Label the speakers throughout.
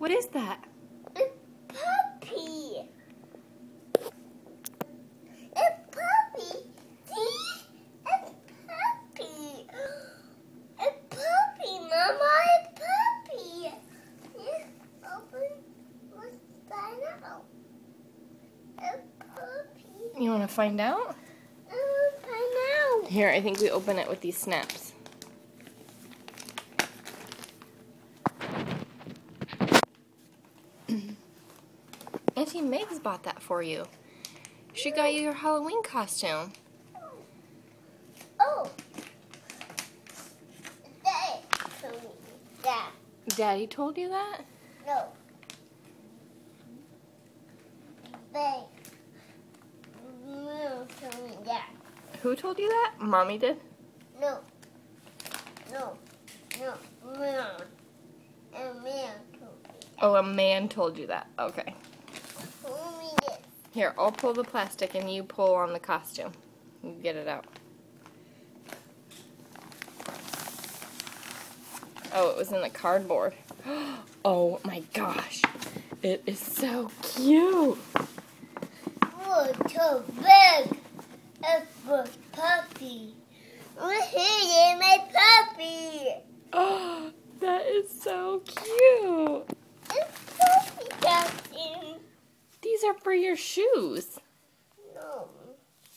Speaker 1: What is that?
Speaker 2: A puppy. A puppy. See? A puppy. A puppy, Mama. A puppy. Yeah, open. What's that now? A puppy.
Speaker 1: You want to find out?
Speaker 2: I know.
Speaker 1: Here, I think we open it with these snaps. Auntie Meg's bought that for you. She got you your Halloween costume.
Speaker 2: Oh. Daddy told me that.
Speaker 1: Daddy told you that?
Speaker 2: No. Babe. Mom told me that.
Speaker 1: Who told you that? Mommy did?
Speaker 2: No. No. No. Mom. A man told me.
Speaker 1: Oh, a man told you that. Okay.
Speaker 2: Told me this.
Speaker 1: Here, I'll pull the plastic and you pull on the costume. You get it out. Oh, it was in the cardboard. Oh my gosh. It is so cute.
Speaker 2: Look, so big. It's a puppy. Look here, my puppy.
Speaker 1: Oh, that is so cute.
Speaker 2: It's puppy costume.
Speaker 1: These are for your shoes.
Speaker 2: No.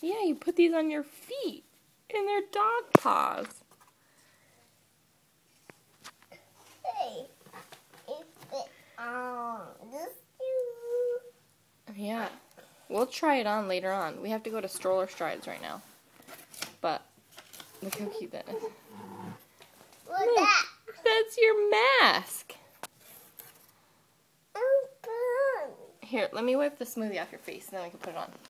Speaker 1: Yeah, you put these on your feet. And they're dog paws.
Speaker 2: Hey. This you.
Speaker 1: Yeah. We'll try it on later on. We have to go to Stroller Strides right now. But look how cute that is.
Speaker 2: What's
Speaker 1: Look,
Speaker 2: that?
Speaker 1: that's your mask.
Speaker 2: Oh, fun.
Speaker 1: Here, let me wipe the smoothie off your face, and then we can put it on.